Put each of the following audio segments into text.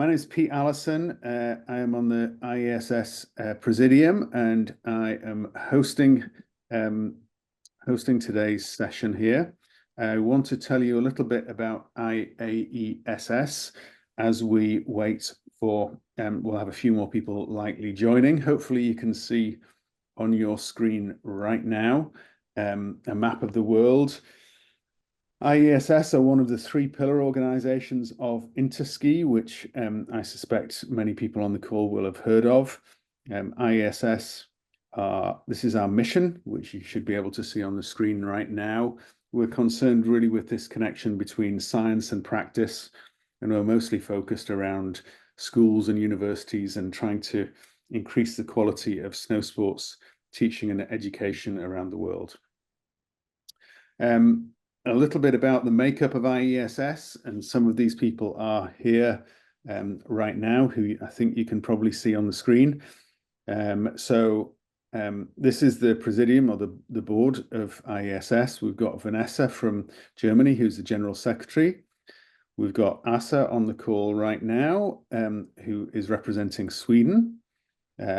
My name is Pete Allison. I am on the IAESS Presidium, and I am hosting today's session here. I want to tell you a little bit about IAESS as we wait for, we'll have a few more people likely joining. Hopefully you can see on your screen right now a map of the world. IAESS are one of the three pillar organizations of Interski, which I suspect many people on the call will have heard of. IAESS, this is our mission, which you should be able to see on the screen right now. We're concerned really with this connection between science and practice, and we're mostly focused around schools and universities and trying to increase the quality of snow sports teaching and education around the world. A little bit about the makeup of IAESS, and some of these people are here right now, who I think you can probably see on the screen. This is the Presidium, or the board of IAESS. We've got Vanessa from Germany, who's the General Secretary. We've got Asa on the call right now, who is representing Sweden.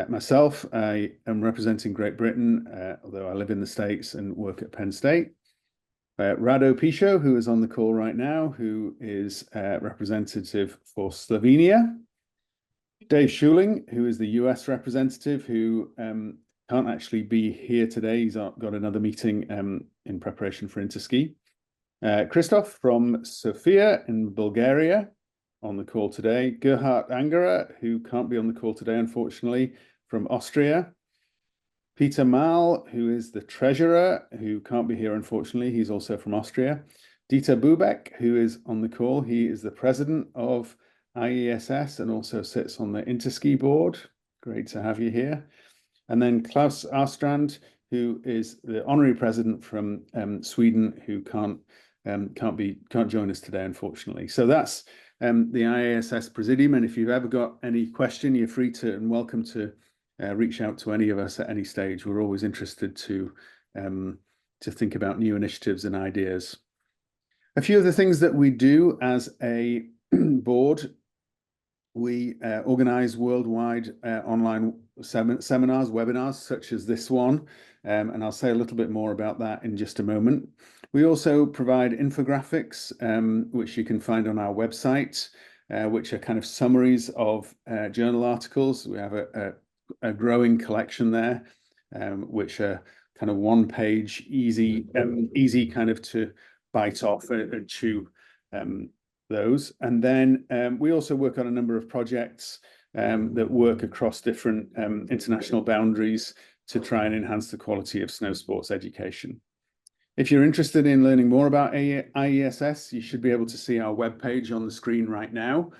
Myself, I am representing Great Britain, although I live in the States and work at Penn State. Rado Pišo, who is on the call right now, who is representative for Slovenia. Dave Schuling, who is the US representative, who can't actually be here today. He's got another meeting in preparation for Interski. Christoph from Sofia in Bulgaria on the call today. Gerhard Angerer, who can't be on the call today, unfortunately, from Austria. Peter Mal, who is the treasurer, who can't be here, unfortunately. He's also from Austria. Dieter Bubeck, who is on the call. He is the president of IAESS and also sits on the Interski board. Great to have you here. And then Klaus Arstrand, who is the honorary president from Sweden, who can't join us today, unfortunately. So that's the IAESS Presidium. And if you've ever got any question, you're free to and welcome to reach out to any of us at any stage. We're always interested to think about new initiatives and ideas. A few of the things that we do as a board: we organize worldwide online seminars, webinars, such as this one, and I'll say a little bit more about that in just a moment. We also provide infographics, which you can find on our website, which are kind of summaries of journal articles. We have a growing collection there, which are kind of one-page, easy kind of to bite off and chew those. And then we also work on a number of projects that work across different international boundaries to try and enhance the quality of snow sports education. If you're interested in learning more about IAESS, you should be able to see our webpage on the screen right now.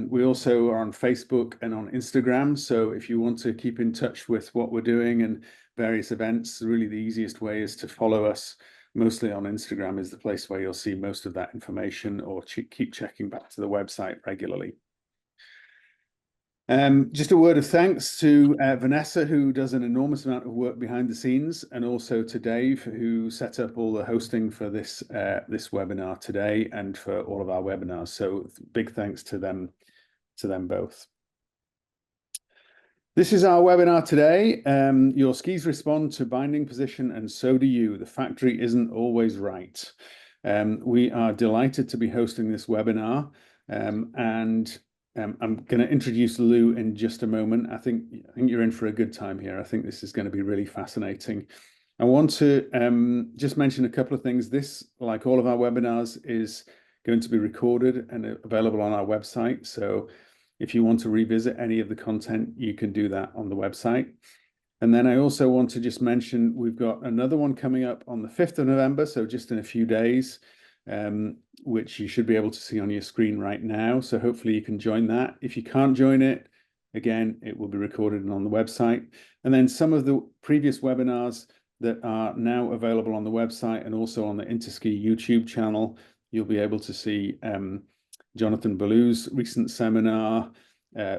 We also are on Facebook and on Instagram. So if you want to keep in touch with what we're doing and various events, really the easiest way is to follow us. Mostly on Instagram is the place where you'll see most of that information, or keep checking back to the website regularly. Just a word of thanks to Vanessa, who does an enormous amount of work behind the scenes, and also to Dave, who set up all the hosting for this webinar today and for all of our webinars. So big thanks to them both. This is our webinar today. Your skis respond to binding position, and so do you. The factory isn't always right. We are delighted to be hosting this webinar, and I'm going to introduce Lou in just a moment. I think you're in for a good time here. I think this is going to be really fascinating. I want to just mention a couple of things. This, like all of our webinars, is going to be recorded and available on our website. So if you want to revisit any of the content, you can do that on the website. And then I also want to just mention we've got another one coming up on the 5th of November, so just in a few days, which you should be able to see on your screen right now. So hopefully you can join that. If you can't join it, again, it will be recorded and on the website. And then some of the previous webinars that are now available on the website and also on the Interski YouTube channel, you'll be able to see Jonathan Ballou's recent seminar,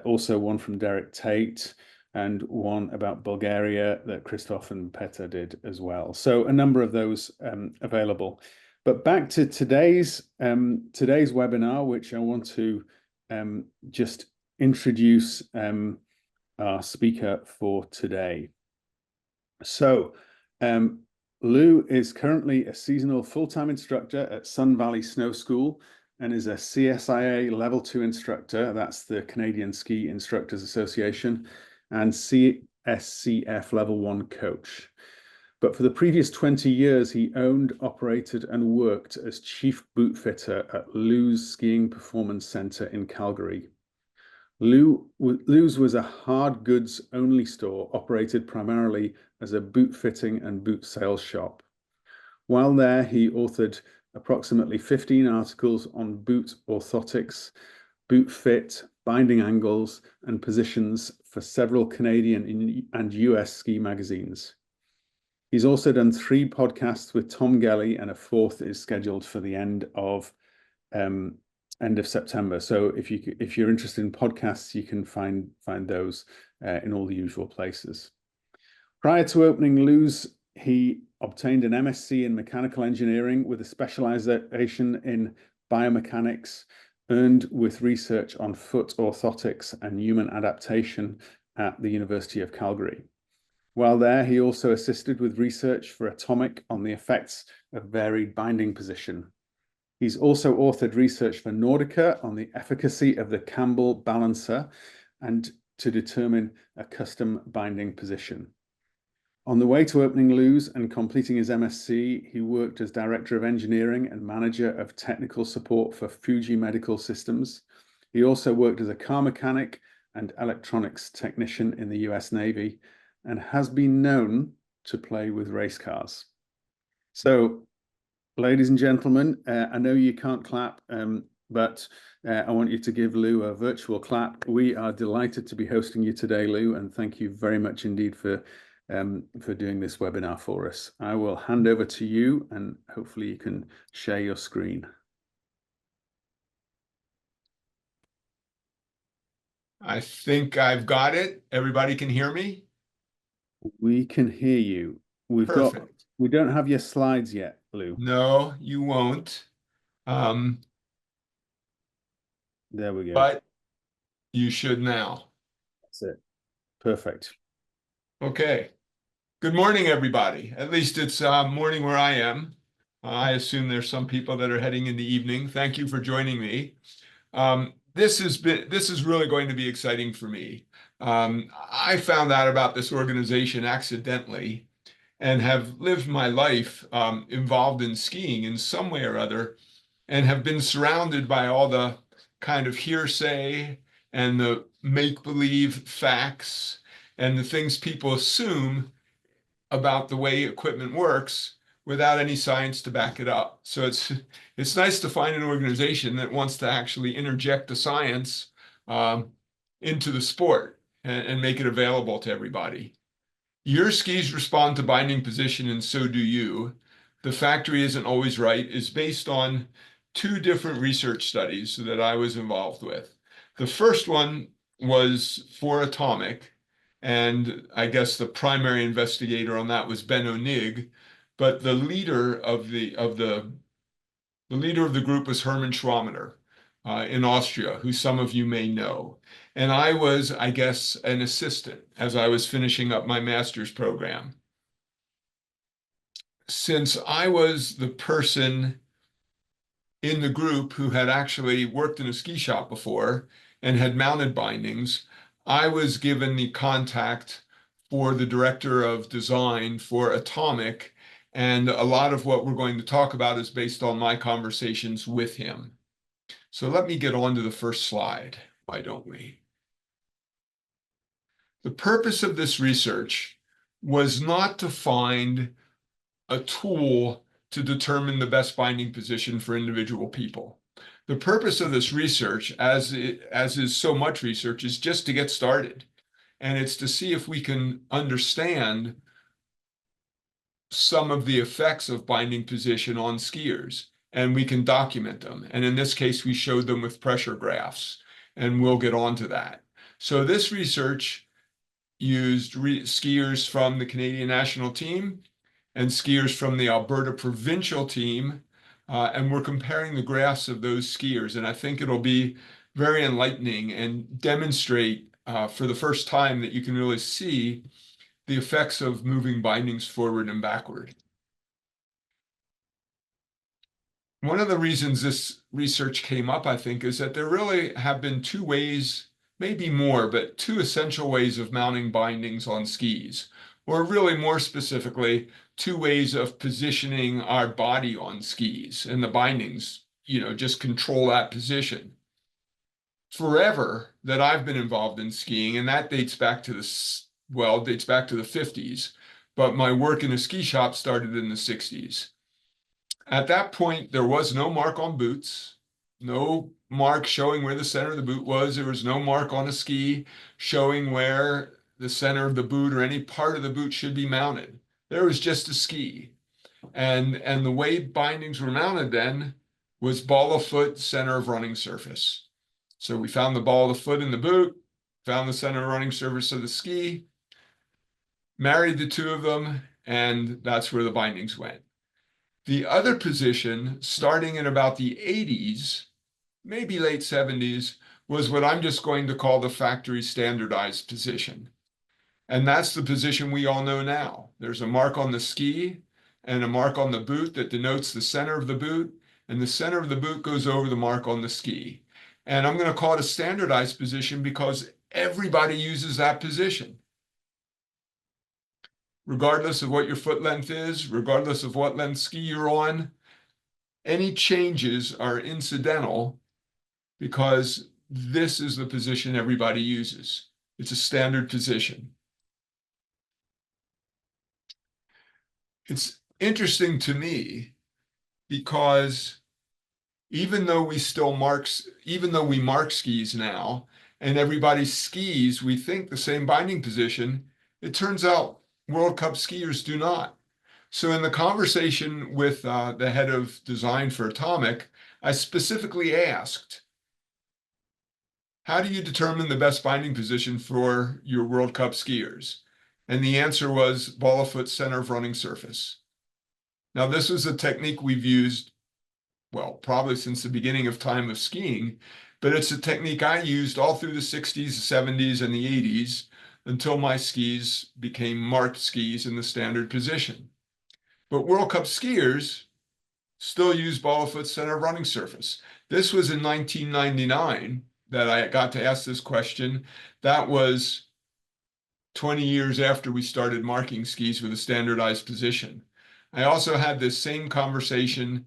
also one from Derek Tate, and one about Bulgaria that Christoph and Peter did as well. So a number of those available. But back to today's webinar, which I want to just introduce our speaker for today. So, Lou is currently a seasonal full-time instructor at Sun Valley Snow School and is a CSIA Level 2 instructor, that's the Canadian Ski Instructors Association, and CSCF Level 1 coach. But for the previous 20 years, he owned, operated, and worked as chief boot fitter at Lou's Skiing Performance Center in Calgary. Lou's was a hard goods only store operated primarily as a boot fitting and boot sales shop. While there, he authored approximately 15 articles on boot orthotics, boot fit, binding angles, and positions for several Canadian and US ski magazines. He's also done 3 podcasts with Tom Gelly, and a 4th is scheduled for the end of September. So if you're interested in podcasts, you can find those in all the usual places. Prior to opening Lou's, he obtained an MSc in mechanical engineering with a specialization in biomechanics, earned with research on foot orthotics and human adaptation at the University of Calgary. While there, he also assisted with research for Atomic on the effects of varied binding position. He's also authored research for Nordica on the efficacy of the Campbell Balancer and to determine a custom binding position. On the way to opening Lou's and completing his MSc, he worked as Director of Engineering and Manager of Technical Support for Fuji Medical Systems. He also worked as a car mechanic and electronics technician in the US Navy and has been known to play with race cars. So, ladies and gentlemen, I know you can't clap, but I want you to give Lou a virtual clap. We are delighted to be hosting you today, Lou, and thank you very much indeed for doing this webinar for us. I will hand over to you, and hopefully you can share your screen. I think I've got it. Everybody can hear me? We can hear you. Perfect. We don't have your slides yet, Lou. No, you won't. There we go. But you should now. That's it. Perfect. Okay. Good morning, everybody. At least it's morning where I am. I assume there's some people that are heading in the evening. Thank you for joining me. This is really going to be exciting for me. I found out about this organization accidentally and have lived my life involved in skiing in some way or other, and have been surrounded by all the kind of hearsay and the make-believe facts and the things people assume about the way equipment works without any science to back it up. So it's nice to find an organization that wants to actually interject the science into the sport and make it available to everybody. Your skis respond to binding position, and so do you. The factory isn't always right is based on 2 different research studies that I was involved with. The first one was for Atomic, and I guess the primary investigator on that was Ben O'Nig, but the leader of the group was Hermann Schwammener in Austria, who some of you may know. And I was, I guess, an assistant as I was finishing up my master's program. Since I was the person in the group who had actually worked in a ski shop before and had mounted bindings, I was given the contact for the director of design for Atomic, and a lot of what we're going to talk about is based on my conversations with him. So let me get on to the first slide. Why don't we? The purpose of this research was not to find a tool to determine the best binding position for individual people. The purpose of this research, as is so much research, is just to get started. And it's to see if we can understand some of the effects of binding position on skiers, and we can document them. And in this case, we showed them with pressure graphs, and we'll get on to that. So this research used skiers from the Canadian national team and skiers from the Alberta provincial team, and we're comparing the graphs of those skiers. And I think it'll be very enlightening and demonstrate for the first time that you can really see the effects of moving bindings forward and backward. One of the reasons this research came up, I think, is that there really have been two ways, maybe more, but two essential ways of mounting bindings on skis, or really more specifically, two ways of positioning our body on skis, and the bindings, just control that position. Forever that I've been involved in skiing, and that dates back to the 50s, but my work in a ski shop started in the 60s. At that point, there was no mark on boots, no mark showing where the center of the boot was. There was no mark on a ski showing where the center of the boot or any part of the boot should be mounted. There was just a ski. And the way bindings were mounted then was ball of foot, center of running surface. So we found the ball of the foot in the boot, found the center of running surface of the ski, married the two of them, and that's where the bindings went. The other position, starting in about the 80s, maybe late 70s, was what I'm just going to call the factory standardized position. And that's the position we all know now. There's a mark on the ski and a mark on the boot that denotes the center of the boot, and the center of the boot goes over the mark on the ski. And I'm going to call it a standardized position because everybody uses that position. Regardless of what your foot length is, regardless of what length ski you're on, any changes are incidental because this is the position everybody uses. It's a standard position. It's interesting to me because even though we mark skis now, and everybody skis, we think the same binding position, it turns out World Cup skiers do not. So in the conversation with the head of design for Atomic, I specifically asked, how do you determine the best binding position for your World Cup skiers? And the answer was ball of foot, center of running surface. Now, this was a technique we've used, well, probably since the beginning of time of skiing, but it's a technique I used all through the 60s, 70s, and the 80s until my skis became marked skis in the standard position. But World Cup skiers still use ball of foot, center of running surface. This was in 1999 that I got to ask this question. That was 20 years after we started marking skis with a standardized position. I also had this same conversation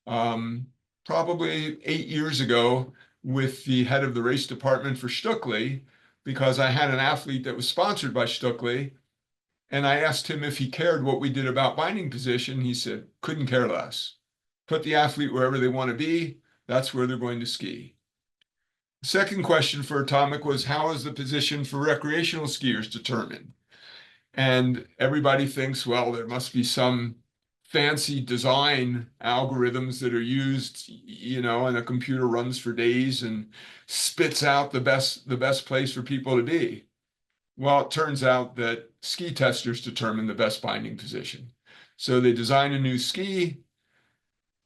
probably 8 years ago with the head of the race department for Stuckley, because I had an athlete that was sponsored by Stuckley, and I asked him if he cared what we did about binding position. He said, couldn't care less. Put the athlete wherever they want to be. That's where they're going to ski. The second question for Atomic was, how is the position for recreational skiers determined? And everybody thinks, well, there must be some fancy design algorithms that are used, and a computer runs for days and spits out the best place for people to be. Well, it turns out that ski testers determine the best binding position. So they design a new ski,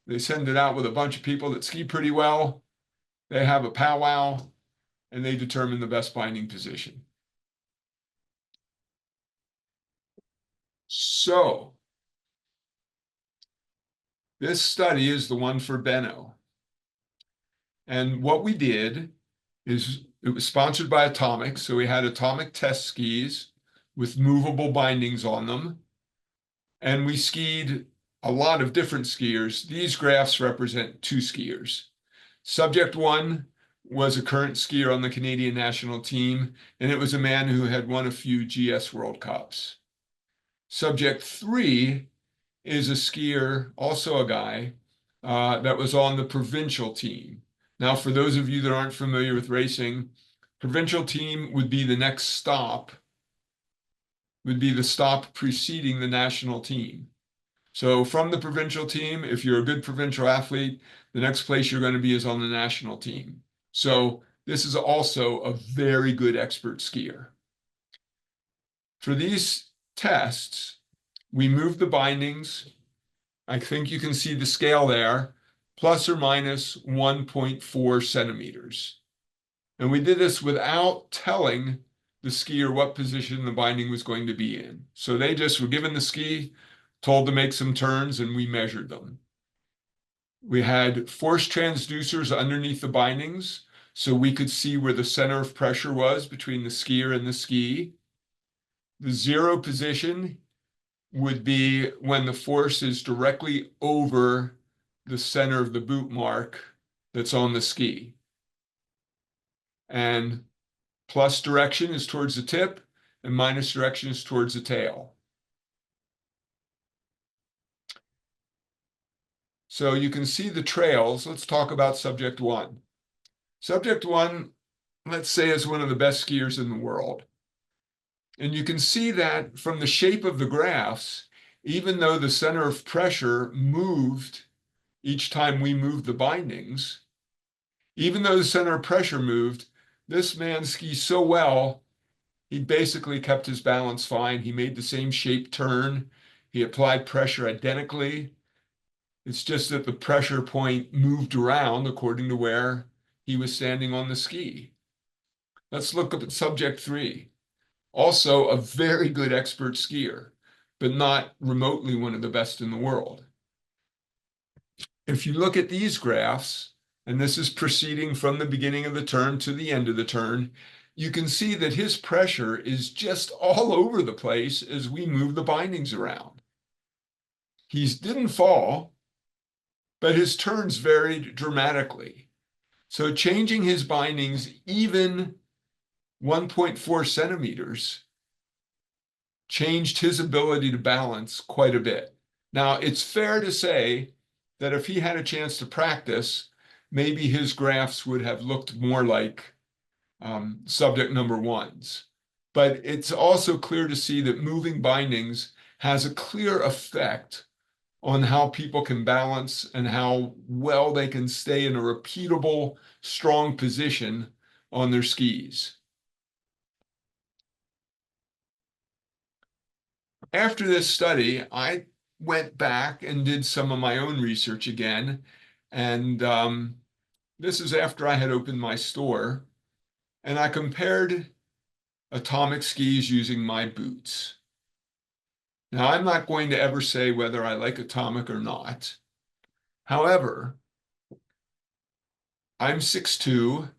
they send it out with a bunch of people that ski pretty well, they have a powwow, and they determine the best binding position. So this study is the one for Benno. And what we did is, it was sponsored by Atomic, so we had Atomic test skis with movable bindings on them. And we skied a lot of different skiers. These graphs represent 2 skiers. Subject 1 was a current skier on the Canadian national team, and it was a man who had won a few GS World Cups. Subject 3 is a skier, also a guy, that was on the provincial team. Now, for those of you that aren't familiar with racing, provincial team would be the next stop, would be the stop preceding the national team. So from the provincial team, if you're a good provincial athlete, the next place you're going to be is on the national team. So this is also a very good expert skier. For these tests, we moved the bindings. I think you can see the scale there, plus or minus 1.4 centimeters. And we did this without telling the skier what position the binding was going to be in. So they just were given the ski, told to make some turns, and we measured them. We had force transducers underneath the bindings, so we could see where the center of pressure was between the skier and the ski. The zero position would be when the force is directly over the center of the boot mark that's on the ski. And plus direction is towards the tip, and minus direction is towards the tail. So you can see the trails. Let's talk about subject one. Subject one, let's say, is one of the best skiers in the world. And you can see that from the shape of the graphs, even though the center of pressure moved each time we moved the bindings, even though the center of pressure moved, this man skis so well, he basically kept his balance fine. He made the same shape turn. He applied pressure identically. It's just that the pressure point moved around according to where he was standing on the ski. Let's look at subject three. Also a very good expert skier, but not remotely one of the best in the world. If you look at these graphs, and this is proceeding from the beginning of the turn to the end of the turn, you can see that his pressure is just all over the place as we move the bindings around. He didn't fall, but his turns varied dramatically. So changing his bindings even 1.4 centimeters changed his ability to balance quite a bit. Now, it's fair to say that if he had a chance to practice, maybe his graphs would have looked more like subject number one's. But it's also clear to see that moving bindings has a clear effect on how people can balance and how well they can stay in a repeatable, strong position on their skis. After this study, I went back and did some of my own research again. And this is after I had opened my store. And I compared atomic skis using my boots. Now, I'm not going to ever say whether I like atomic or not. However, I'm 6'2".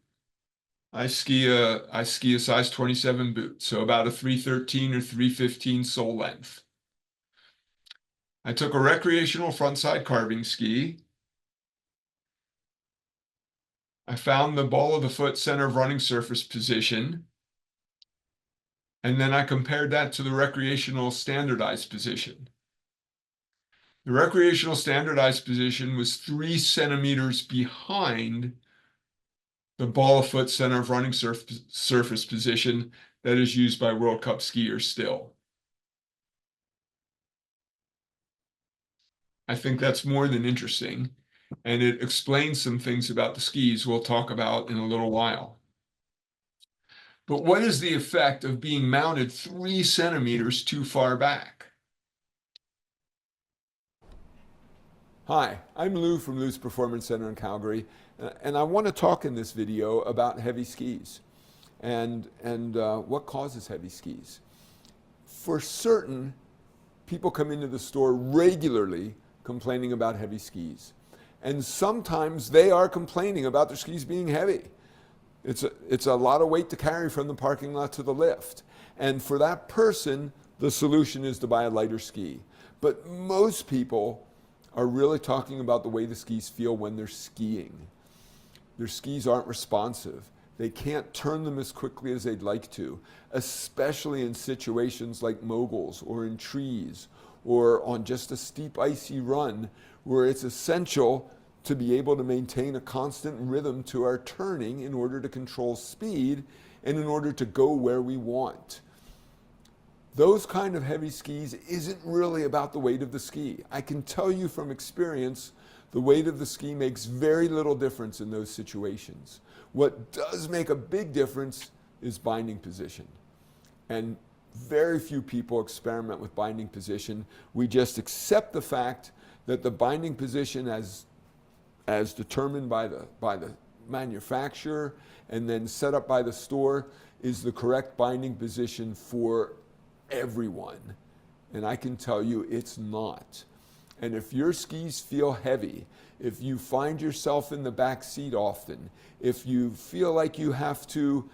I ski a size 27 boot, so about a 313 or 315 sole length. I took a recreational frontside carving ski. I found the ball of the foot center of running surface position, and then I compared that to the recreational standardized position. The recreational standardized position was 3 centimeters behind the ball of foot center of running surface position that is used by World Cup skiers still. I think that's more than interesting, and it explains some things about the skis we'll talk about in a little while. But what is the effect of being mounted 3 centimeters too far back? Hi, I'm Lou from Lou's Performance Center in Calgary, and I want to talk in this video about heavy skis and what causes heavy skis. For certain, people come into the store regularly complaining about heavy skis, and sometimes they are complaining about their skis being heavy. It's a lot of weight to carry from the parking lot to the lift, and for that person, the solution is to buy a lighter ski. But most people are really talking about the way the skis feel when they're skiing. Their skis aren't responsive. They can't turn them as quickly as they'd like to, especially in situations like moguls or in trees or on just a steep icy run where it's essential to be able to maintain a constant rhythm to our turning in order to control speed and in order to go where we want. Those kind of heavy skis isn't really about the weight of the ski. I can tell you from experience, the weight of the ski makes very little difference in those situations. What does make a big difference is binding position. And very few people experiment with binding position. We just accept the fact that the binding position as determined by the manufacturer and then set up by the store is the correct binding position for everyone. And I can tell you it's not. And if your skis feel heavy, if you find yourself in the back seat often, if you feel like you have to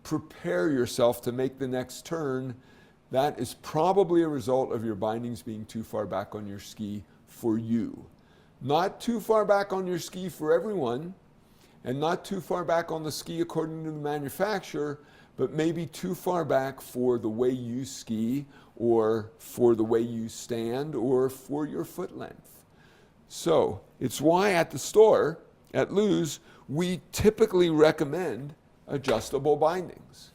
prepare yourself to make the next turn, that is probably a result of your bindings being too far back on your ski for you. Not too far back on your ski for everyone, and not too far back on the ski according to the manufacturer, but maybe too far back for the way you ski, or for the way you stand, or for your foot length. So it's why at the store, at Lew's, we typically recommend adjustable bindings.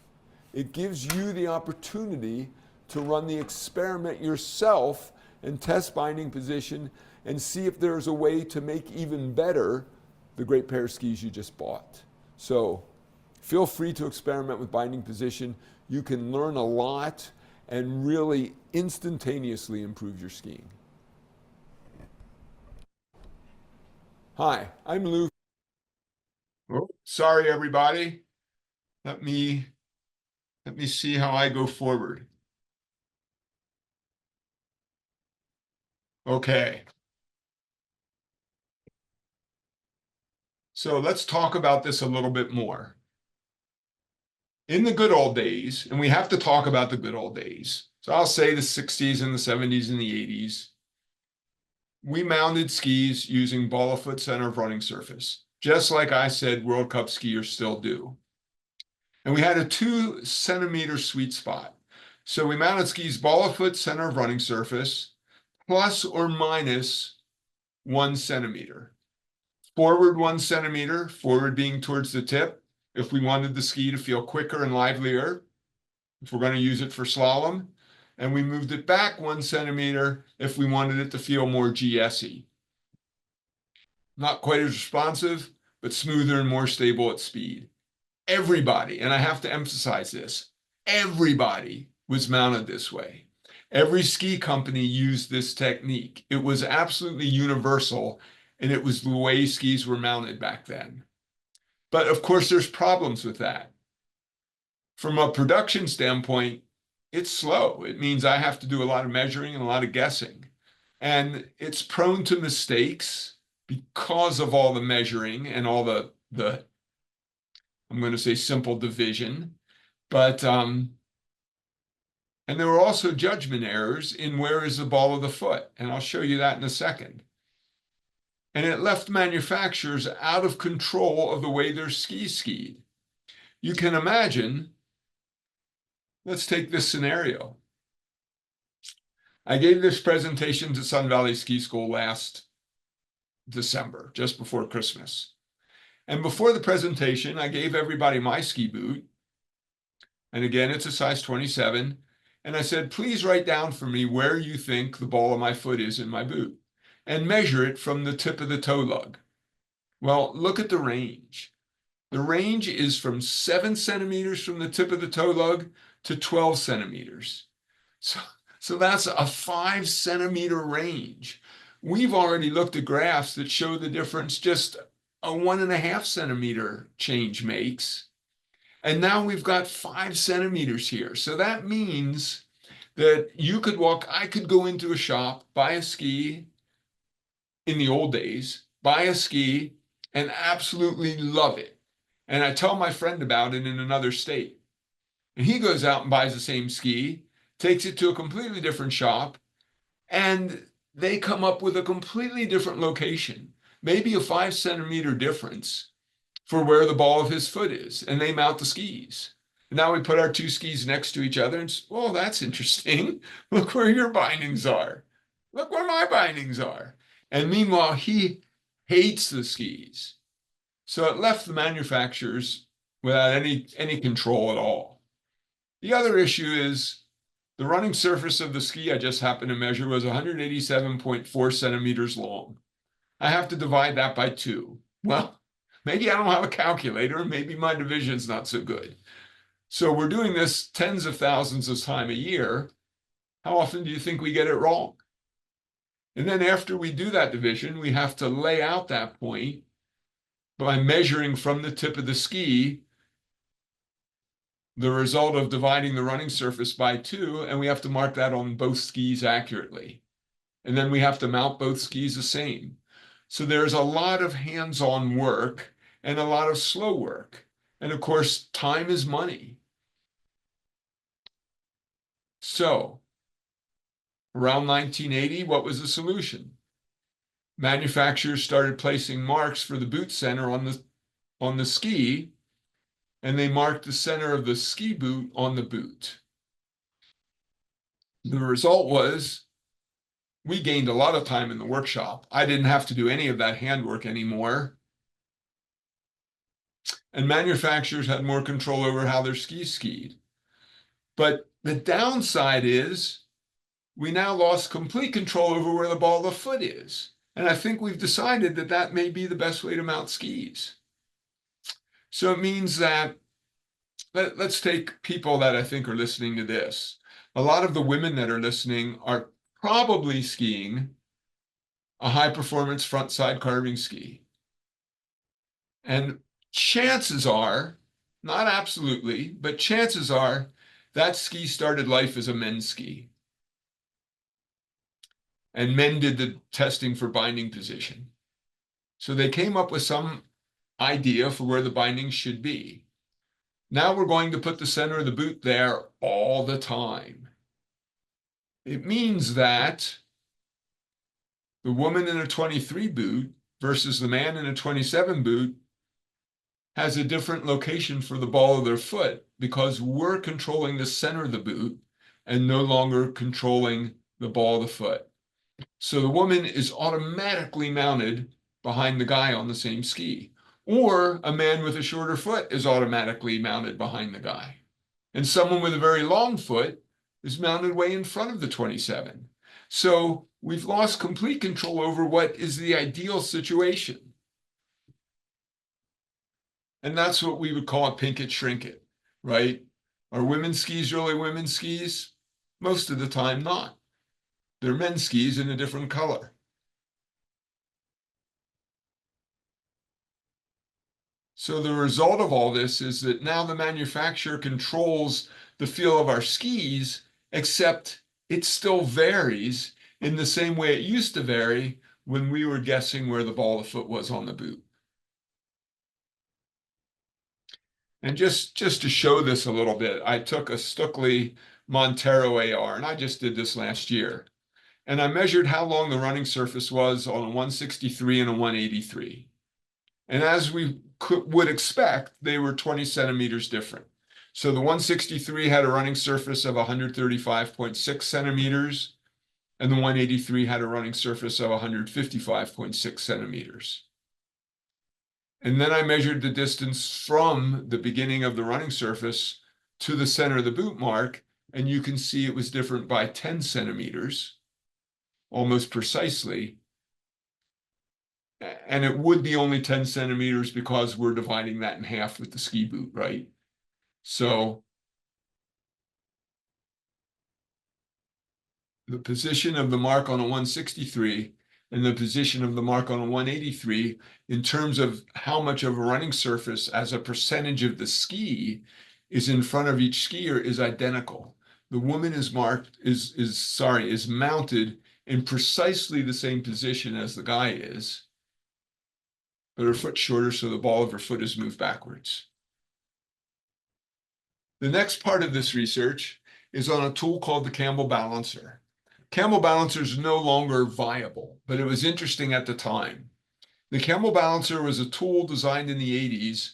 It gives you the opportunity to run the experiment yourself and test binding position and see if there's a way to make even better the great pair of skis you just bought. So feel free to experiment with binding position. You can learn a lot and really instantaneously improve your skiing. Hi, I'm Lou. Oh, sorry, everybody. Let me see how I go forward. Okay. So let's talk about this a little bit more. In the good old days, and we have to talk about the good old days, so I'll say the 60s and the 70s and the 80s, we mounted skis using ball of foot center of running surface, just like I said World Cup skiers still do. And we had a 2 centimeter sweet spot. So we mounted skis ball of foot center of running surface, plus or minus 1 centimeter. Forward 1 centimeter, forward being towards the tip, if we wanted the ski to feel quicker and livelier, if we're going to use it for slalom, and we moved it back 1 centimeter if we wanted it to feel more GS-y. Not quite as responsive, but smoother and more stable at speed. Everybody, and I have to emphasize this, everybody was mounted this way. Every ski company used this technique. It was absolutely universal, and it was the way skis were mounted back then. But of course, there's problems with that. From a production standpoint, it's slow. It means I have to do a lot of measuring and a lot of guessing. And it's prone to mistakes because of all the measuring and all the I'm going to say simple division. But, and there were also judgment errors in where is the ball of the foot. And I'll show you that in a second. And it left manufacturers out of control of the way their skis skied. You can imagine, let's take this scenario. I gave this presentation to Sun Valley Ski School last December, just before Christmas. And before the presentation, I gave everybody my ski boot. And again, it's a size 27. And I said, please write down for me where you think the ball of my foot is in my boot and measure it from the tip of the toe lug. Well, look at the range. The range is from 7 centimeters from the tip of the toe lug to 12 centimeters. So that's a 5 centimeter range. We've already looked at graphs that show the difference just a 1.5 centimeter change makes. And now we've got 5 centimeters here. So that means that you could I could go into a shop, buy a ski in the old days, buy a ski and absolutely love it. And I tell my friend about it in another state. And he goes out and buys the same ski, takes it to a completely different shop, and they come up with a completely different location, maybe a 5 centimeter difference for where the ball of his foot is, and they mount the skis. And now we put our 2 skis next to each other and say, well, that's interesting. Look where your bindings are. Look where my bindings are. And meanwhile, he hates the skis. So it left the manufacturers without any control at all. The other issue is the running surface of the ski I just happened to measure was 187.4 centimeters long. I have to divide that by 2. Well, maybe I don't have a calculator, and maybe my division's not so good. So we're doing this tens of thousands of times a year. How often do you think we get it wrong? And then after we do that division, we have to lay out that point by measuring from the tip of the ski the result of dividing the running surface by 2, and we have to mark that on both skis accurately. And then we have to mount both skis the same. So there's a lot of hands-on work and a lot of slow work. And of course, time is money. So around 1980, what was the solution? Manufacturers started placing marks for the boot center on the ski, and they marked the center of the ski boot on the boot. The result was we gained a lot of time in the workshop. I didn't have to do any of that handwork anymore. And manufacturers had more control over how their skis skied. But the downside is we now lost complete control over where the ball of the foot is. And I think we've decided that that may be the best way to mount skis. So it means that, let's take people that I think are listening to this. A lot of the women that are listening are probably skiing a high-performance front-side carving ski. And chances are, not absolutely, but chances are that ski started life as a men's ski. And men did the testing for binding position. So they came up with some idea for where the binding should be. Now we're going to put the center of the boot there all the time. It means that the woman in a 23 boot versus the man in a 27 boot has a different location for the ball of their foot because we're controlling the center of the boot and no longer controlling the ball of the foot. So the woman is automatically mounted behind the guy on the same ski. Or a man with a shorter foot is automatically mounted behind the guy. And someone with a very long foot is mounted way in front of the 27. So we've lost complete control over what is the ideal situation. And that's what we would call a pink it, shrink it, right? Are women's skis really women's skis? Most of the time not. They're men's skis in a different color. So the result of all this is that now the manufacturer controls the feel of our skis, except it still varies in the same way it used to vary when we were guessing where the ball of the foot was on the boot. And just to show this a little bit, I took a Stuckley Montero AR, and I just did this last year. And I measured how long the running surface was on a 163 and a 183. And as we would expect, they were 20 centimeters different. So the 163 had a running surface of 135.6 centimeters, and the 183 had a running surface of 155.6 centimeters. And then I measured the distance from the beginning of the running surface to the center of the boot mark, and you can see it was different by 10 centimeters, almost precisely. And it would be only 10 centimeters because we're dividing that in half with the ski boot, right? So the position of the mark on a 163 and the position of the mark on a 183 in terms of how much of a running surface as a percentage of the ski is in front of each skier is identical. The woman is mounted in precisely the same position as the guy is, but her foot's shorter, so the ball of her foot is moved backwards. The next part of this research is on a tool called the Campbell Balancer. Campbell Balancer is no longer viable, but it was interesting at the time. The Campbell Balancer was a tool designed in the 80s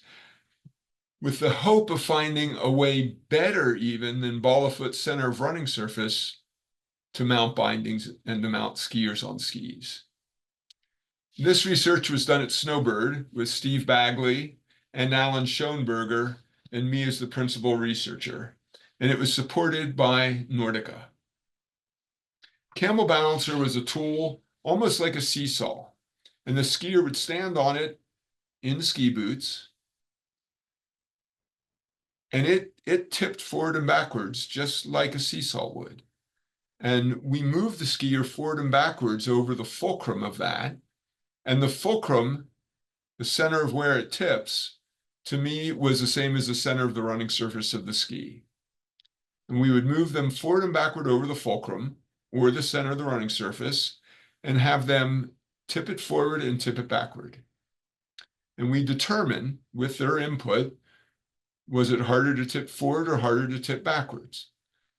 with the hope of finding a way better even than ball of foot center of running surface to mount bindings and to mount skiers on skis. This research was done at Snowbird with Steve Bagley and Alan Schoenberger and me as the principal researcher, and it was supported by Nordica. Campbell Balancer was a tool almost like a seesaw, and the skier would stand on it in the ski boots, and it tipped forward and backwards just like a seesaw would. And we moved the skier forward and backwards over the fulcrum of that, and the fulcrum the center of where it tips, to me, was the same as the center of the running surface of the ski. And we would move them forward and backward over the fulcrum, or the center of the running surface, and have them tip it forward and tip it backward. And we determine, with their input, was it harder to tip forward or harder to tip backwards?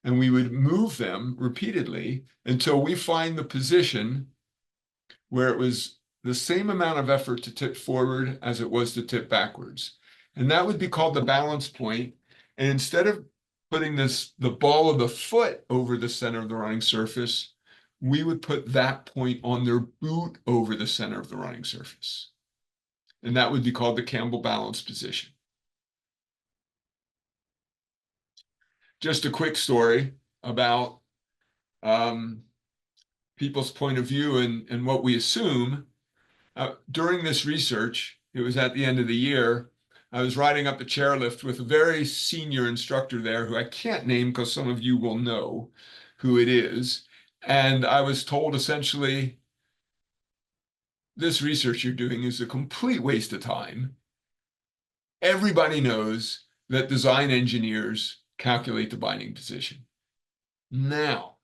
And we would move them repeatedly until we find the position where it was the same amount of effort to tip forward as it was to tip backwards. And that would be called the balance point. And instead of putting the ball of the foot over the center of the running surface, we would put that point on their boot over the center of the running surface. And that would be called the Campbell balance position. Just a quick story about people's point of view and what we assume. During this research, it was at the end of the year, I was riding up a chairlift with a very senior instructor there who I can't name because some of you will know who it is. And I was told essentially, this research you're doing is a complete waste of time. Everybody knows that design engineers calculate the binding position. Now,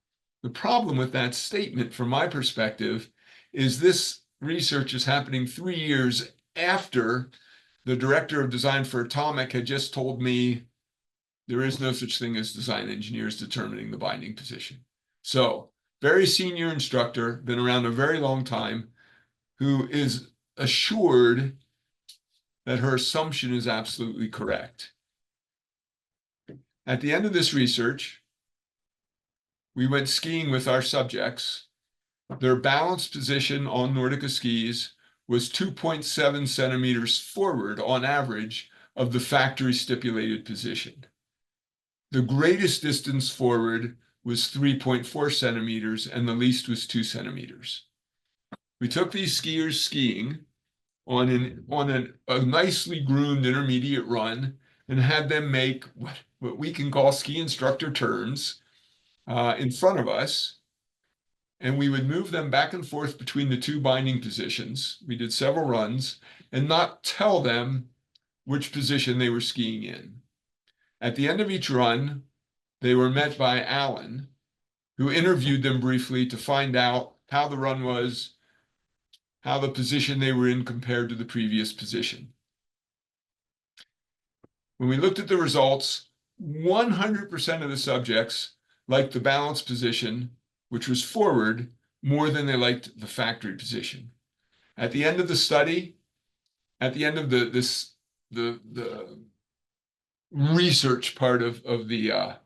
the problem with that statement, from my perspective, is this research is happening 3 years after the director of design for Atomic had just told me there is no such thing as design engineers determining the binding position. So, very senior instructor, been around a very long time, who is assured that her assumption is absolutely correct. At the end of this research, we went skiing with our subjects. Their balance position on Nordica skis was 2.7 centimeters forward on average of the factory stipulated position. The greatest distance forward was 3.4 centimeters and the least was 2 centimeters. We took these skiers skiing on a nicely groomed intermediate run and had them make what we can call ski instructor turns in front of us. And we would move them back and forth between the two binding positions. We did several runs and not tell them which position they were skiing in. At the end of each run, they were met by Alan, who interviewed them briefly to find out how the run was, how the position they were in compared to the previous position. When we looked at the results, 100% of the subjects liked the balance position, which was forward, more than they liked the factory position. At the end of the study, at the end of the research part of the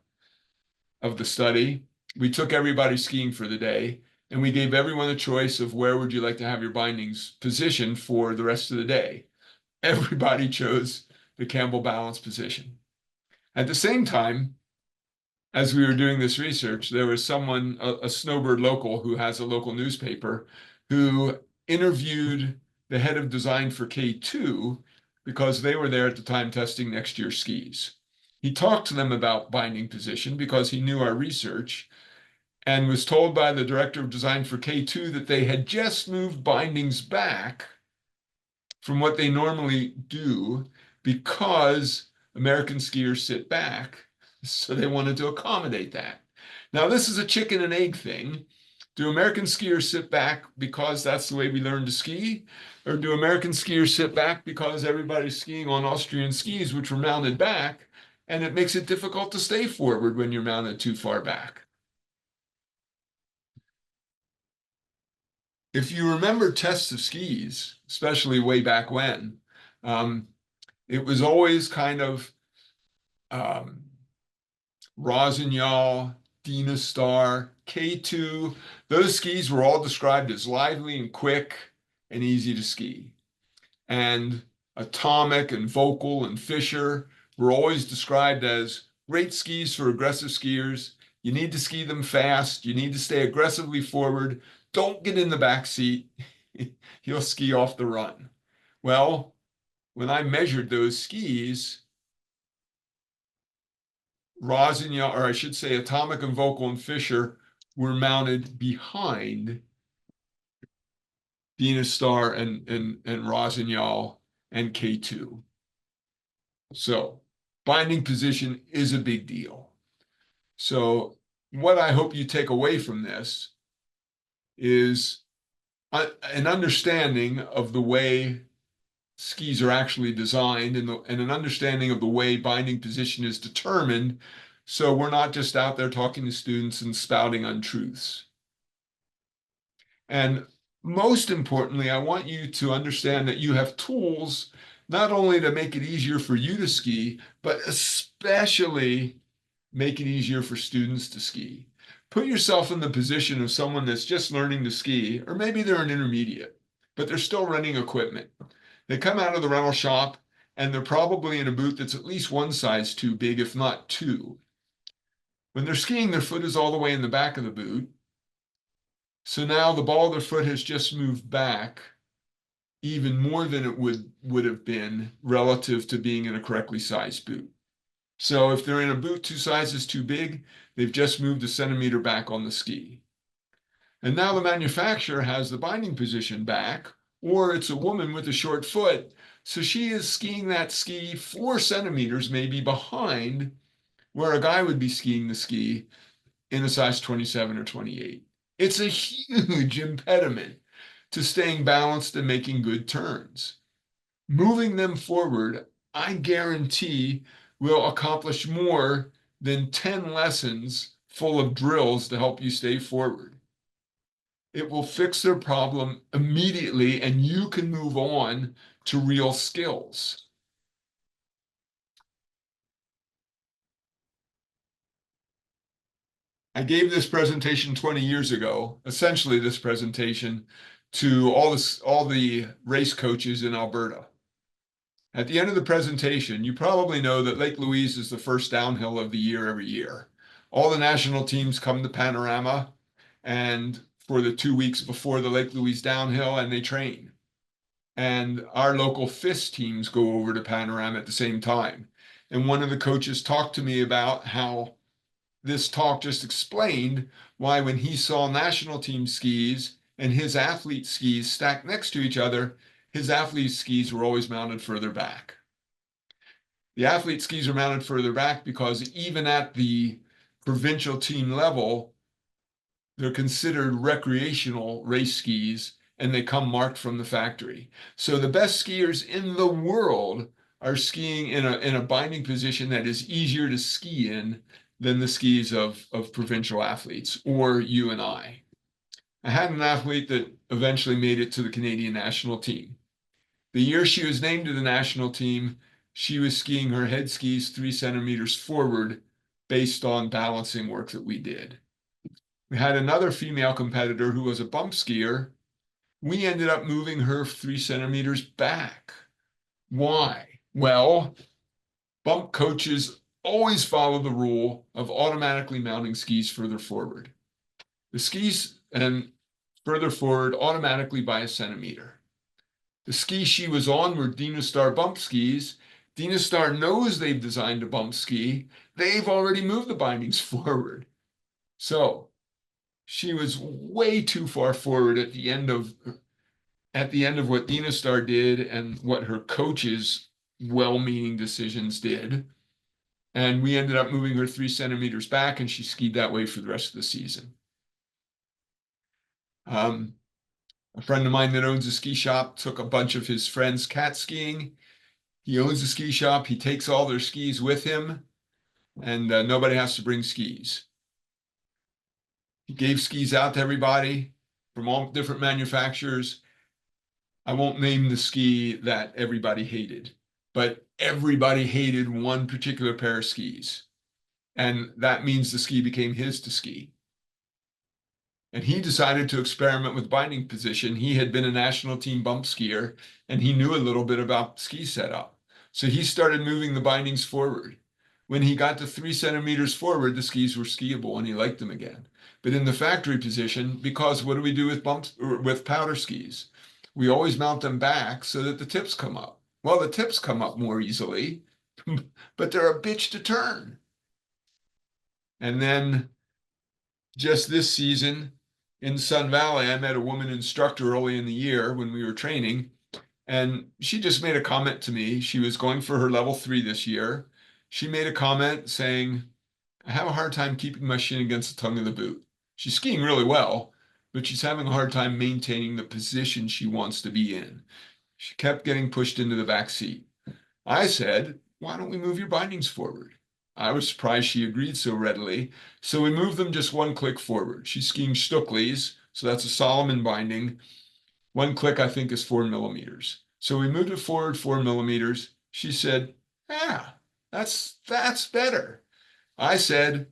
study, we took everybody skiing for the day, and we gave everyone a choice of where would you like to have your bindings positioned for the rest of the day. Everybody chose the Campbell balance position. At the same time, as we were doing this research, there was someone, a snowbird local who has a local newspaper, who interviewed the head of design for K2 because they were there at the time testing next year's skis. He talked to them about binding position because he knew our research and was told by the director of design for K2 that they had just moved bindings back from what they normally do because American skiers sit back. So they wanted to accommodate that. Now, this is a chicken and egg thing. Do American skiers sit back because that's the way we learn to ski? Or do American skiers sit back because everybody's skiing on Austrian skis, which were mounted back, and it makes it difficult to stay forward when you're mounted too far back? If you remember tests of skis, especially way back when, it was always kind of Rosenfeld, Dina Star, K2. Those skis were all described as lively and quick and easy to ski. And Atomic and Vocal and Fisher were always described as great skis for aggressive skiers. You need to ski them fast. You need to stay aggressively forward. Don't get in the back seat. You'll ski off the run. Well, when I measured those skis, Rosenfeld, or I should say Atomic and Vocal and Fisher, were mounted behind Dina Star and Rosenfeld and K2. So binding position is a big deal. So what I hope you take away from this is an understanding of the way skis are actually designed and an understanding of the way binding position is determined. So we're not just out there talking to students and spouting untruths. And most importantly, I want you to understand that you have tools not only to make it easier for you to ski, but especially make it easier for students to ski. Put yourself in the position of someone that's just learning to ski, or maybe they're an intermediate, but they're still renting equipment. They come out of the rental shop and they're probably in a boot that's at least one size too big, if not two. When they're skiing, their foot is all the way in the back of the boot. So now the ball of their foot has just moved back even more than it would have been relative to being in a correctly sized boot. So if they're in a boot 2 sizes too big, they've just moved a centimeter back on the ski. And now the manufacturer has the binding position back, or it's a woman with a short foot. So she is skiing that ski 4 centimeters maybe behind where a guy would be skiing the ski in a size 27 or 28. It's a huge impediment to staying balanced and making good turns. Moving them forward, I guarantee, will accomplish more than 10 lessons full of drills to help you stay forward. It will fix their problem immediately, and you can move on to real skills. I gave this presentation 20 years ago, essentially this presentation, to all the race coaches in Alberta. At the end of the presentation, you probably know that Lake Louise is the first downhill of the year every year. All the national teams come to Panorama and for the 2 weeks before the Lake Louise downhill, and they train. And our local FIS teams go over to Panorama at the same time. And one of the coaches talked to me about how this talk just explained why when he saw national team skis and his athlete skis stacked next to each other, his athlete skis were always mounted further back. The athlete skis are mounted further back because even at the provincial team level, they're considered recreational race skis and they come marked from the factory. So the best skiers in the world are skiing in a binding position that is easier to ski in than the skis of provincial athletes or you and I. I had an athlete that eventually made it to the Canadian national team. The year she was named to the national team, she was skiing her head skis 3 centimeters forward based on balancing work that we did. We had another female competitor who was a bump skier. We ended up moving her 3 centimeters back. Why? Well, bump coaches always follow the rule of automatically mounting skis further forward. The skis and further forward automatically by a centimeter. The ski she was on were Dina Star bump skis. Dina Star knows they've designed a bump ski. They've already moved the bindings forward. So she was way too far forward at the end of what Dina Star did and what her coach's well-meaning decisions did. And we ended up moving her 3 centimeters back, and she skied that way for the rest of the season. A friend of mine that owns a ski shop took a bunch of his friends cat skiing. He owns a ski shop. He takes all their skis with him, and nobody has to bring skis. He gave skis out to everybody from all different manufacturers. I won't name the ski that everybody hated, but everybody hated one particular pair of skis. And that means the ski became his to ski. And he decided to experiment with binding position. He had been a national team bump skier, and he knew a little bit about ski setup. So he started moving the bindings forward. When he got to 3 centimeters forward, the skis were skiable and he liked them again. But in the factory position, because what do we do with bumps or with powder skis? We always mount them back so that the tips come up. Well, the tips come up more easily, but they're a bitch to turn. And then just this season, in Sun Valley, I met a woman instructor early in the year when we were training, and she just made a comment to me. She was going for her level 3 this year. She made a comment saying, I have a hard time keeping my shin against the tongue of the boot. She's skiing really well, but she's having a hard time maintaining the position she wants to be in. She kept getting pushed into the back seat. I said, why don't we move your bindings forward? I was surprised she agreed so readily. So we moved them just one click forward. She's skiing Stuckleys, so that's a Solomon binding. One click, I think, is 4 millimeters. So we moved it forward 4 millimeters. She said, yeah, that's better. I said,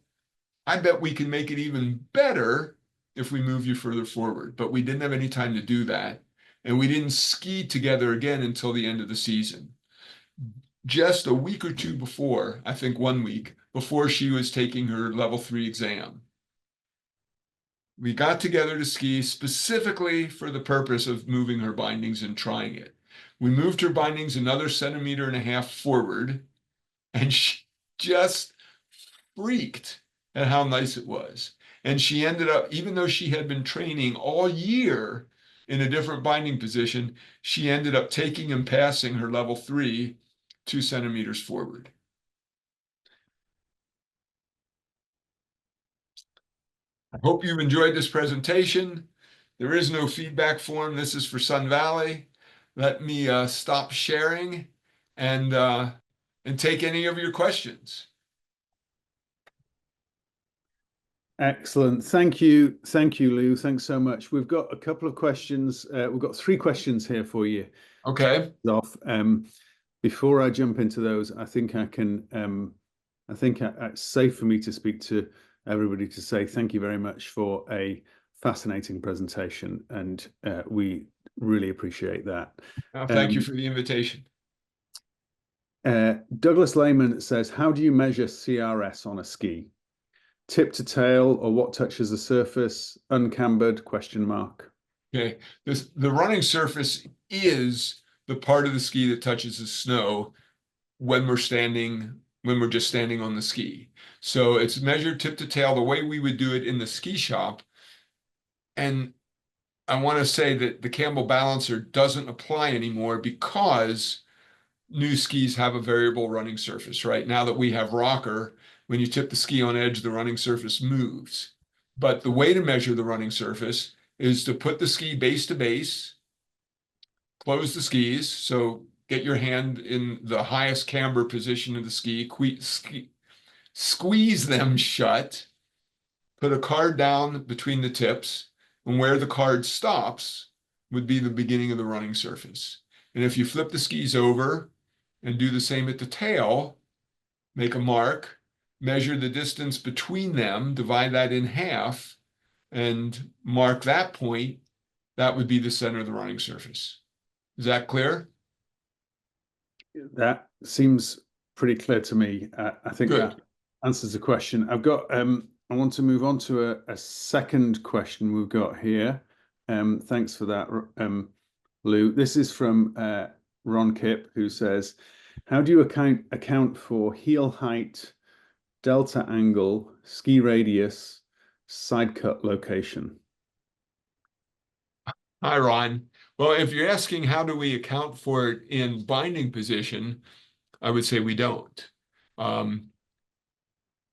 I bet we can make it even better if we move you further forward. But we didn't have any time to do that. And we didn't ski together again until the end of the season. Just a week or two before, I think 1 week, before she was taking her level 3 exam. We got together to ski specifically for the purpose of moving her bindings and trying it. We moved her bindings another 1.5 centimeters forward, and she just freaked at how nice it was. And she ended up, even though she had been training all year in a different binding position, she ended up taking and passing her level 3 2 centimeters forward. I hope you've enjoyed this presentation. There is no feedback form. This is for Sun Valley. Let me stop sharing and take any of your questions. Excellent. Thank you. Thank you, Lou. Thanks so much. We've got a couple of questions. We've got 3 questions here for you. Okay. Before I jump into those, I think I can, it's safe for me to speak to everybody to say thank you very much for a fascinating presentation, and we really appreciate that. Thank you for the invitation. Douglas Lehman says, how do you measure CRS on a ski? Tip to tail, or what touches the surface? Uncambered? ? Okay, the running surface is the part of the ski that touches the snow when we're just standing on the ski. So it's measured tip to tail the way we would do it in the ski shop. And I want to say that the Campbell Balancer doesn't apply anymore because new skis have a variable running surface, right? Now that we have rocker, when you tip the ski on edge, the running surface moves. But the way to measure the running surface is to put the ski base to base, close the skis, so get your hand in the highest camber position of the ski, squeeze them shut, put a card down between the tips, and where the card stops would be the beginning of the running surface. And if you flip the skis over and do the same at the tail, make a mark, measure the distance between them, divide that in half, and mark that point, that would be the center of the running surface. Is that clear? That seems pretty clear to me. I think Good. That answers the question. I want to move on to a second question we've got here. Thanks for that, Lou. This is from Ron Kipp, who says, how do you account for heel height, delta angle, ski radius, side cut location? Hi, Ron. Well, if you're asking how do we account for it in binding position, I would say we don't.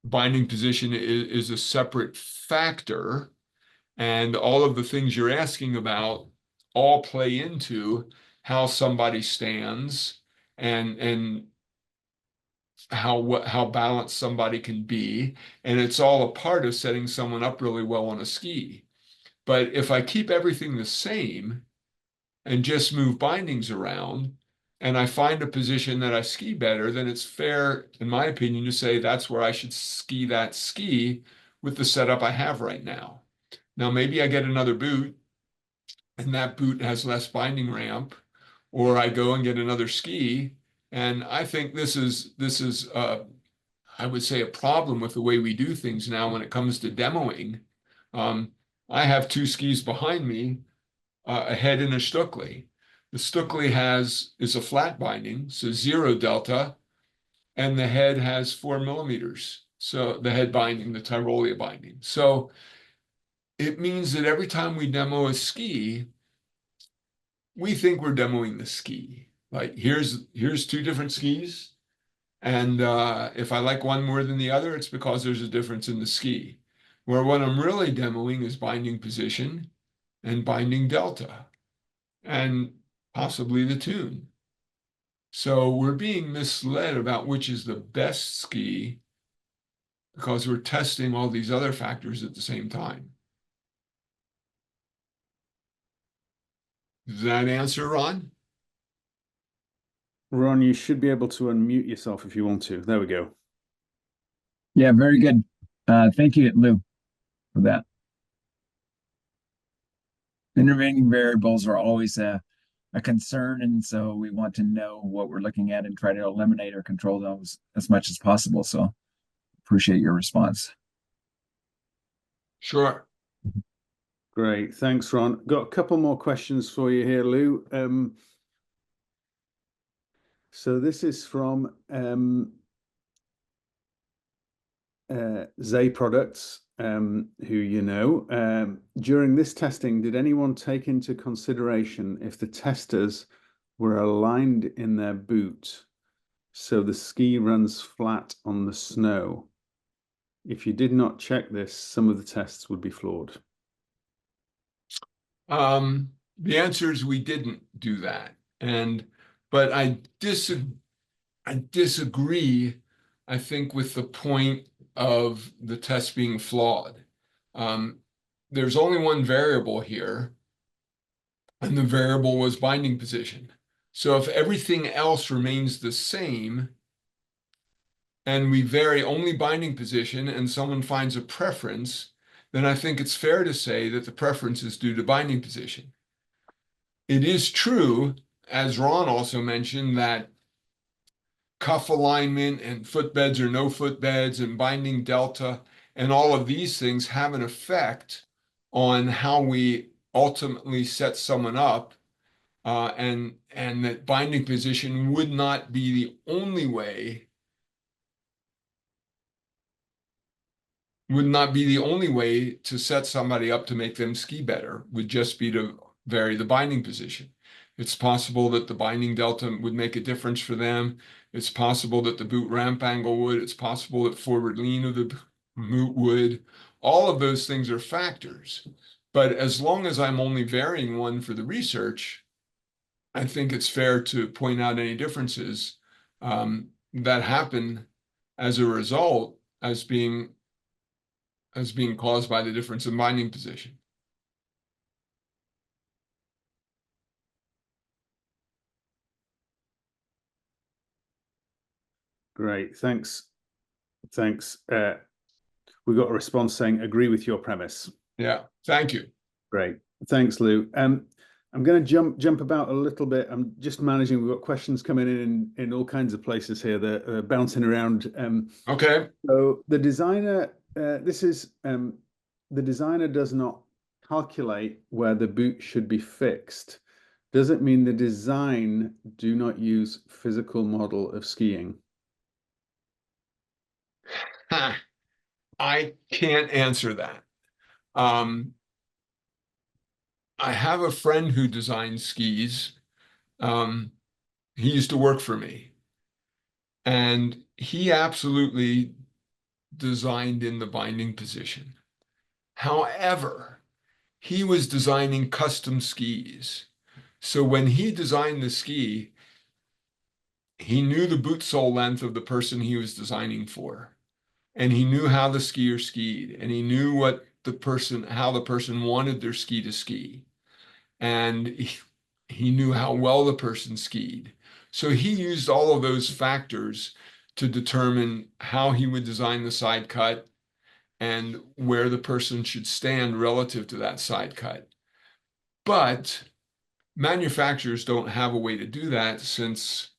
Binding position is a separate factor, and all of the things you're asking about all play into how somebody stands and how balanced somebody can be, and it's all a part of setting someone up really well on a ski. But if I keep everything the same and just move bindings around, and I find a position that I ski better, then it's fair, in my opinion, to say that's where I should ski that ski with the setup I have right now. Now, maybe I get another boot, and that boot has less binding ramp, or I go and get another ski. And I think this is I would say, a problem with the way we do things now when it comes to demoing. I have 2 skis behind me, a head and a Stuckley. The Stuckley is a flat binding, so 0 delta, and the head has 4 millimeters. So the head binding, the Tyrolia binding. So it means that every time we demo a ski, we think we're demoing the ski. Like here's two different skis. And if I like one more than the other, it's because there's a difference in the ski. Where what I'm really demoing is binding position and binding delta and possibly the tune. So we're being misled about which is the best ski because we're testing all these other factors at the same time. Does that answer, Ron? Ron, you should be able to unmute yourself if you want to. There we go. Yeah, very good. Thank you, Lou, for that. Intervening variables are always a concern, and so we want to know what we're looking at and try to eliminate or control those as much as possible. So appreciate your response. Sure. Great. Thanks, Ron. Got a couple more questions for you here, Lou. So this is from Zay Products, who you know. During this testing, did anyone take into consideration if the testers were aligned in their boot so the ski runs flat on the snow? If you did not check this, some of the tests would be flawed. The answer is we didn't do that. But I disagree, I think, with the point of the test being flawed. There's only one variable here, and the variable was binding position. So if everything else remains the same, and we vary only binding position, and someone finds a preference, then I think it's fair to say that the preference is due to binding position. It is true, as Ron also mentioned, that cuff alignment and footbeds or no footbeds and binding delta and all of these things have an effect on how we ultimately set someone up, and that binding position would not be the only way to set somebody up to make them ski better, would just be to vary the binding position. It's possible that the binding delta would make a difference for them. It's possible that the boot ramp angle would. It's possible that forward lean of the boot would. All of those things are factors. But as long as I'm only varying one for the research, I think it's fair to point out any differences that happen as a result as being caused by the difference in binding position. Great, thanks. Thanks. We got a response saying, agree with your premise. Yeah, thank you. Great, thanks, Lou. I'm going to jump about a little bit. I'm just managing. We've got questions coming in all kinds of places here. They're bouncing around. Okay. So the designer, the designer does not calculate where the boot should be fixed. Does it mean the design do not use physical model of skiing? I can't answer that. I have a friend who designs skis. He used to work for me, and he absolutely designed in the binding position. However, he was designing custom skis. So when he designed the ski, he knew the boot sole length of the person he was designing for, and he knew how the skier skied, and he knew how the person wanted their ski to ski, and he knew how well the person skied. So he used all of those factors to determine how he would design the side cut and where the person should stand relative to that side cut. But manufacturers don't have a way to do that, since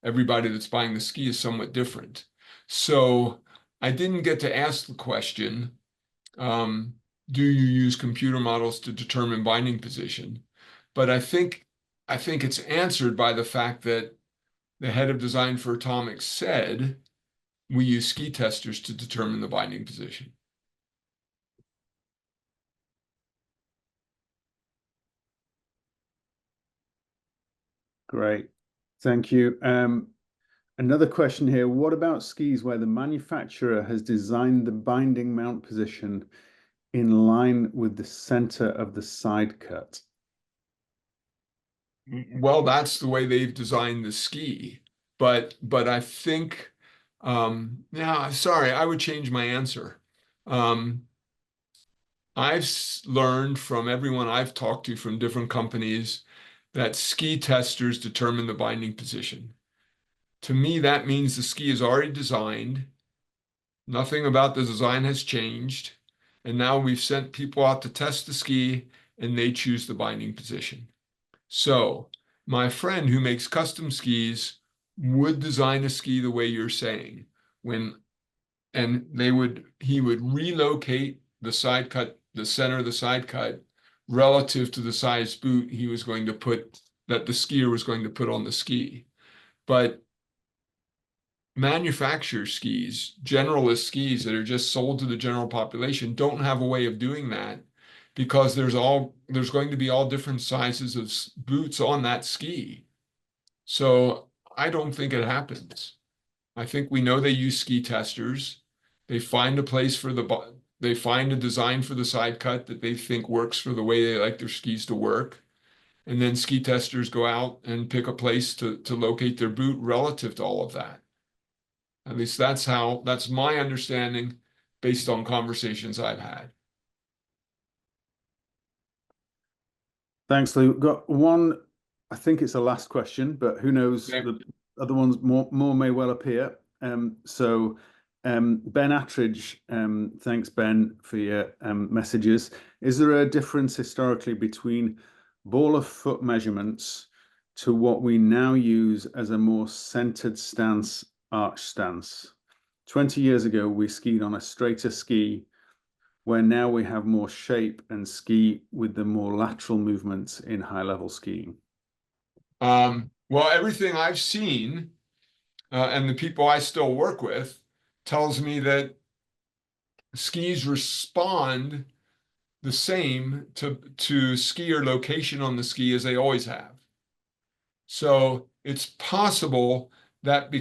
everybody that's buying the ski is somewhat different. So I didn't get to ask the question, do you use computer models to determine binding position? But I think it's answered by the fact that the head of design for Atomics said we use ski testers to determine the binding position. Great. Thank you. Another question here. What about skis where the manufacturer has designed the binding mount position in line with the center of the side cut? Well, that's the way they've designed the ski. But I think, yeah, sorry, I would change my answer. I've learned from everyone I've talked to from different companies that ski testers determine the binding position. To me, that means the ski is already designed. Nothing about the design has changed. And now we've sent people out to test the ski and they choose the binding position. So my friend who makes custom skis would design a ski the way you're saying. And he would relocate the side cut, the center of the side cut, relative to the size boot he was going to put, that the skier was going to put on the ski. But manufacturer skis, generalist skis that are just sold to the general population, don't have a way of doing that because there's going to be all different sizes of boots on that ski. So I don't think it happens. I think we know they use ski testers. They find a place for they find a design for the side cut that they think works for the way they like their skis to work. And then ski testers go out and pick a place to locate their boot relative to all of that. At least that's my understanding based on conversations I've had. Thanks, Lou. We've got one, I think it's the last question, but who knows, Okay. the other ones more may well appear. Ben Attridge, thanks, Ben, for your messages. Is there a difference historically between ball of foot measurements to what we now use as a more centered stance, arch stance? 20 years ago, we skied on a straighter ski, where now we have more shape and ski with the more lateral movements in high-level skiing. Well, everything I've seen and the people I still work with tells me that skis respond the same to skier location on the ski as they always have. So it's possible that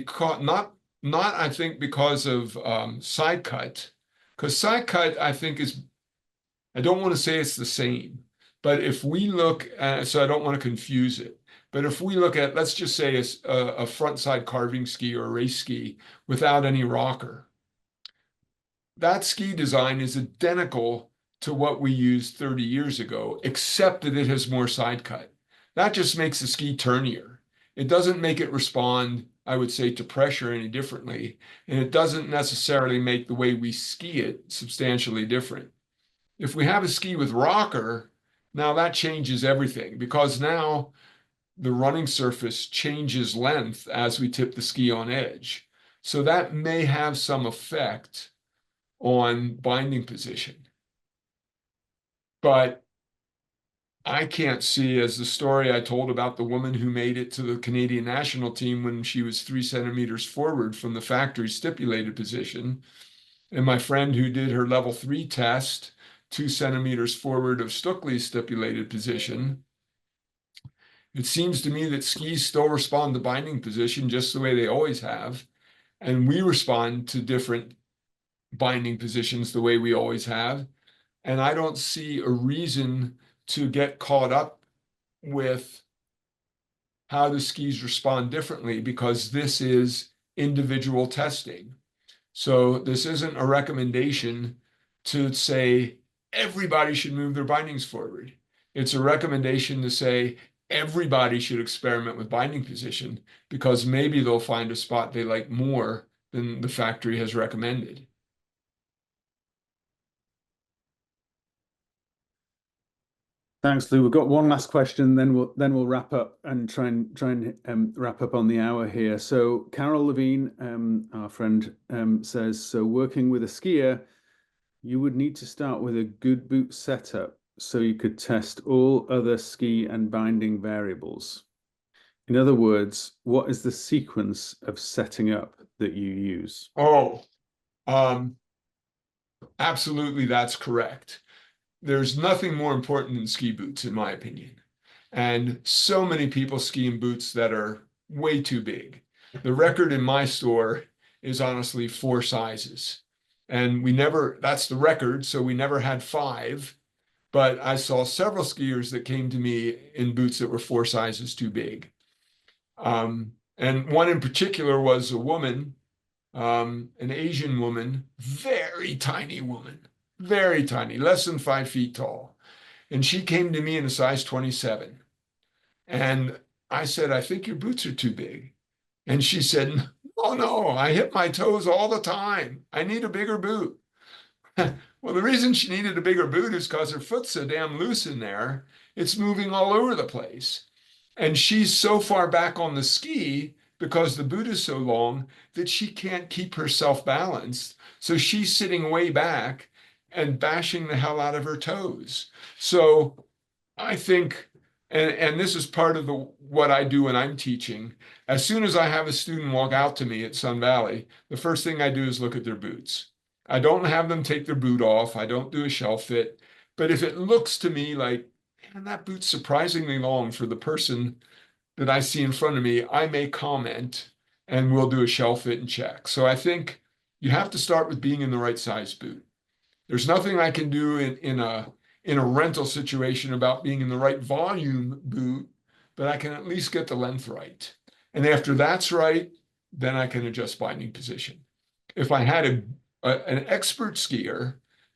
not I think because of side cut, because side cut I think I don't want to say it's the same, but if we look at, so I don't want to confuse it, but if we look at, let's just say a front side carving ski or a race ski without any rocker, that ski design is identical to what we used 30 years ago, except that it has more side cut. That just makes the ski turnier. It doesn't make it respond, I would say, to pressure any differently, and it doesn't necessarily make the way we ski it substantially different. If we have a ski with rocker, now that changes everything because now the running surface changes length as we tip the ski on edge. So that may have some effect on binding position. But I can't see, as the story I told about the woman who made it to the Canadian national team when she was 3 centimeters forward from the factory stipulated position, and my friend who did her level 3 test 2 centimeters forward of Stuckley's stipulated position. It seems to me that skis still respond to binding position just the way they always have, and we respond to different binding positions the way we always have. And I don't see a reason to get caught up with how the skis respond differently because this is individual testing. So this isn't a recommendation to say everybody should move their bindings forward. It's a recommendation to say everybody should experiment with binding position because maybe they'll find a spot they like more than the factory has recommended. Thanks, Lou. We've got one last question, then we'll wrap up and try and wrap up on the hour here. So Carol Levine, our friend, says, so working with a skier, you would need to start with a good boot setup so you could test all other ski and binding variables. In other words, what is the sequence of setting up that you use? Oh, absolutely, that's correct. There's nothing more important than ski boots, in my opinion. And so many people ski in boots that are way too big. The record in my store is honestly 4 sizes. And that's the record, so we never had 5. But I saw several skiers that came to me in boots that were 4 sizes too big. And one in particular was a woman, an Asian woman, very tiny woman, very tiny, less than 5 feet tall. And she came to me in a size 27. And I said, I think your boots are too big. And she said, oh no, I hit my toes all the time. I need a bigger boot. Well, the reason she needed a bigger boot is because her foot's so damn loose in there. It's moving all over the place. And she's so far back on the ski because the boot is so long that she can't keep herself balanced. So she's sitting way back and bashing the hell out of her toes. So I think, and this is part of what I do when I'm teaching. As soon as I have a student walk out to me at Sun Valley, the first thing I do is look at their boots. I don't have them take their boot off. I don't do a shelf fit. But if it looks to me like, man, that boot's surprisingly long for the person that I see in front of me, I may comment and we'll do a shelf fit and check. So I think you have to start with being in the right size boot. There's nothing I can do in a rental situation about being in the right volume boot, but I can at least get the length right. And after that's right, then I can adjust binding position. If I had an expert skier,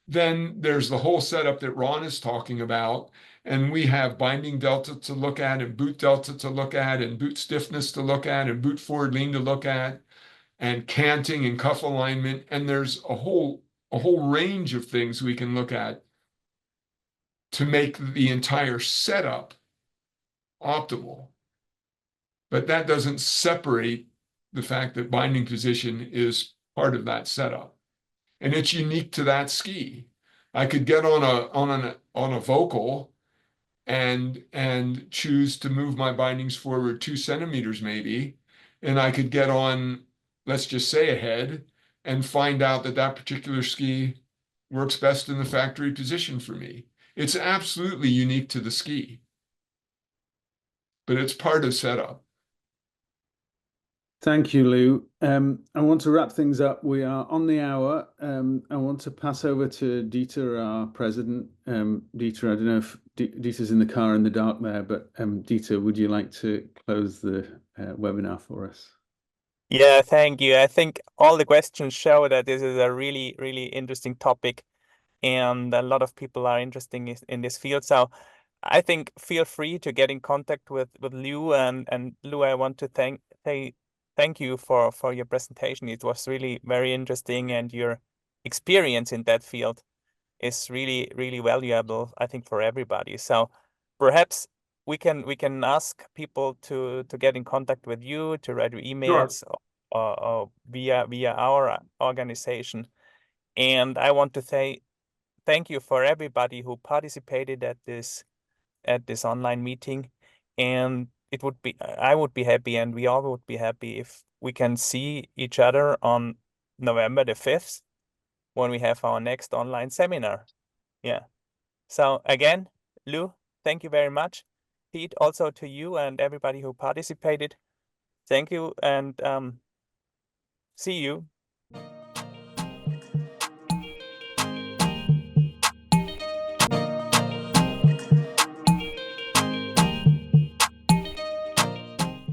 then there's the whole setup that Ron is talking about. And we have binding delta to look at, and boot delta to look at, and boot stiffness to look at, and boot forward lean to look at, and canting and cuff alignment. And there's a whole range of things we can look at to make the entire setup optimal. But that doesn't separate the fact that binding position is part of that setup. And it's unique to that ski. I could get on a vocal and choose to move my bindings forward 2 centimeters maybe, and I could get on, let's just say, a head and find out that that particular ski works best in the factory position for me. It's absolutely unique to the ski, but it's part of setup. Thank you, Lou. I want to wrap things up. We are on the hour. I want to pass over to Dieter, our president. Dieter, I don't know if Dieter's in the car in the dark there, but Dieter, would you like to close the webinar for us? Yeah, thank you. I think all the questions show that this is a really, really interesting topic, and a lot of people are interested in this field. So I think feel free to get in contact with Lou, and Lou, I want to thank you for your presentation. It was really very interesting, and your experience in that field is really, really valuable, I think, for everybody. So perhaps we can ask people to get in contact with you, to write emails, Sure. or via our organization. And I want to say thank you for everybody who participated at this online meeting. And I would be happy, and we all would be happy if we can see each other on November the 5th when we have our next online seminar. Yeah. So again, Lou, thank you very much. Pete, also to you and everybody who participated. Thank you, and see you.